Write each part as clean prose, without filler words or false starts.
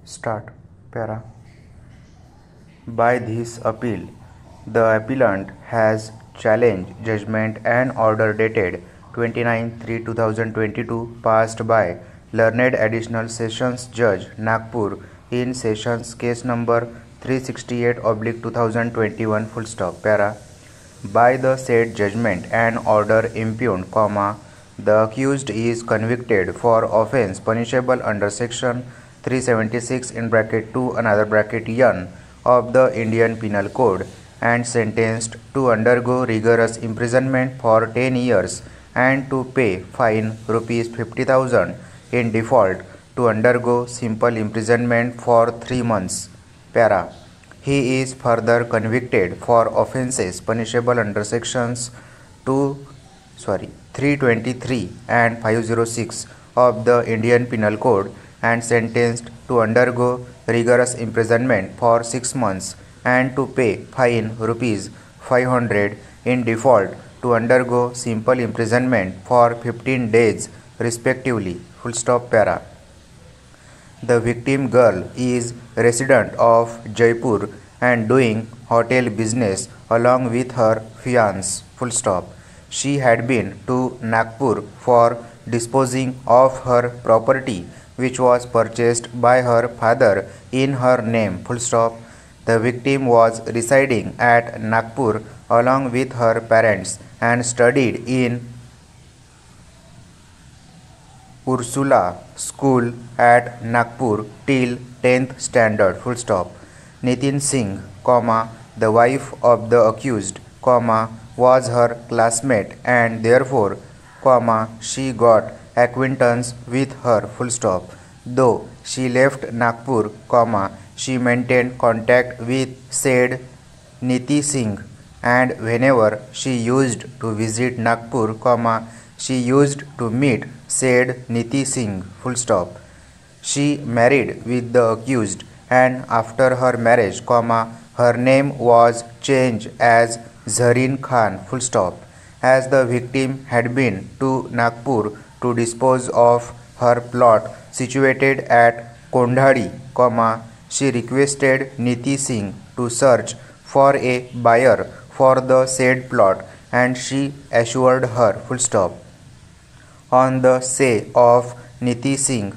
Start. Para. By this appeal, the appellant has challenged judgment and order dated 29/3/2022 passed by Learned Additional Sessions Judge Nagpur in Sessions Case number 368/2021 full stop. Para. By the said judgment and order impugned, the accused is convicted for offence punishable under section 376 (2) (n) of the Indian Penal Code and sentenced to undergo rigorous imprisonment for 10 years and to pay fine rupees 50,000 in default to undergo simple imprisonment for 3 months. Para. He is further convicted for offences punishable under sections 323 and 506 of the Indian Penal Code and sentenced to undergo rigorous imprisonment for 6 months and to pay fine rupees 500 in default to undergo simple imprisonment for 15 days respectively. Full stop. Para. The victim girl is resident of Jaipur and doing hotel business along with her fiance. Full stop. She had been to Nagpur for disposing of her property which was purchased by her father in her name. Full stop. The victim was residing at Nagpur along with her parents and studied in Ursula School at Nagpur till 10th standard. Full stop. Nitin Singh, the wife of the accused, was her classmate and therefore, she got acquaintance with her. Full stop. Though she left Nagpur, she maintained contact with said Niti Singh, and whenever she used to visit Nagpur, she used to meet said Niti Singh. Full stop. She married with the accused, and after her marriage, her name was changed as Zareen Khan. Full stop. As the victim had been to Nagpur to dispose of her plot situated at Kondhadi, she requested Niti Singh to search for a buyer for the said plot, and she assured her. Full stop. On the say of Niti Singh,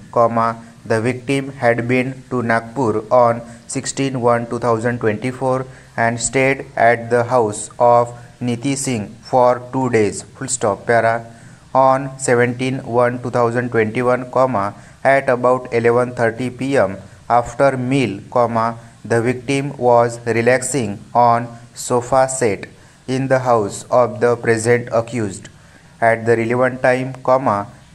the victim had been to Nagpur on 16/1/2024 and stayed at the house of Niti Singh for 2 days. Full stop. Para. On 17/1/2021, at about 11:30 p.m. after meal, the victim was relaxing on sofa set in the house of the present accused. At the relevant time,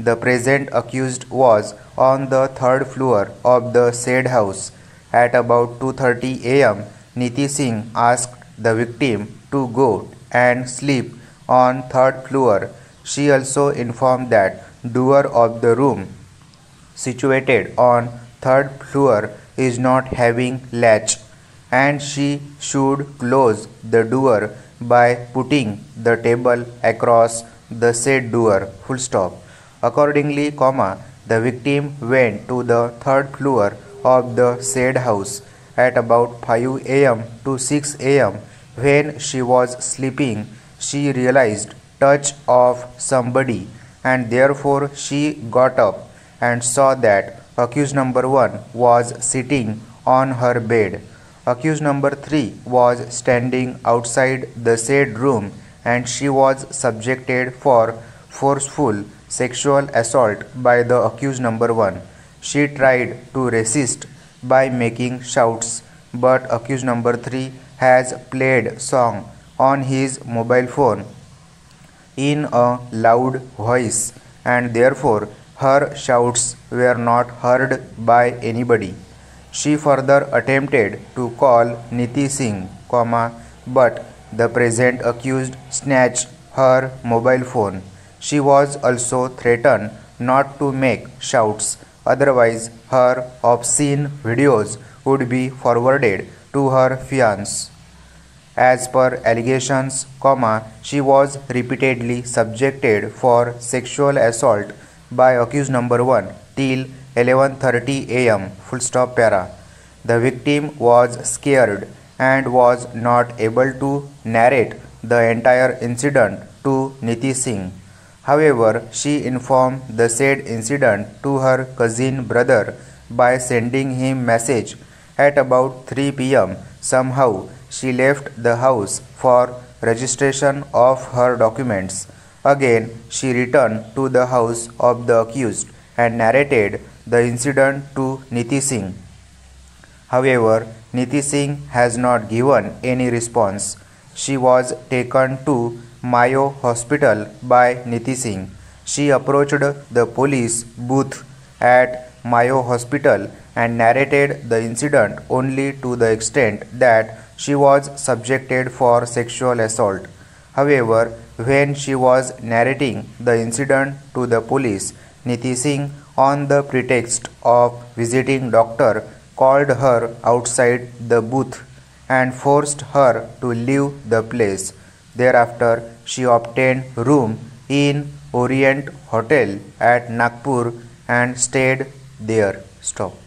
the present accused was on the 3rd floor of the said house. At about 2:30 a.m., Niti Singh asked the victim to go and sleep on 3rd floor. She also informed that door of the room situated on 3rd floor is not having latch, and she should close the door by putting the table across the said door. Full stop. Accordingly, the victim went to the 3rd floor of the said house at about 5 a.m. to 6 a.m. When she was sleeping, she realized touch of somebody, and therefore she got up and saw that accused number 1 was sitting on her bed. Accused number 3 was standing outside the said room, and she was subjected for forceful sexual assault by the accused number 1. She tried to resist by making shouts, but accused number 3 has played song on his mobile phone in a loud voice, and therefore her shouts were not heard by anybody. She further attempted to call Niti Singh, but the present accused snatched her mobile phone. She was also threatened not to make shouts, otherwise her obscene videos would be forwarded to her fiance. As per allegations, she was repeatedly subjected for sexual assault by accused number 1 till 11:30 am. Full stop para. The victim was scared and was not able to narrate the entire incident to Niti Singh. However, she informed the said incident to her cousin brother by sending him message at about 3 pm. Somehow, she left the house for registration of her documents. Again, she returned to the house of the accused and narrated the incident to Niti Singh. However, Niti Singh has not given any response. She was taken to Mayo Hospital by Niti Singh. She approached the police booth at Mayo Hospital and narrated the incident only to the extent that she was subjected for sexual assault. However, when she was narrating the incident to the police, Niti Singh, on the pretext of visiting doctor, called her outside the booth and forced her to leave the place. Thereafter, she obtained room in Orient Hotel at Nagpur and stayed there. Stop.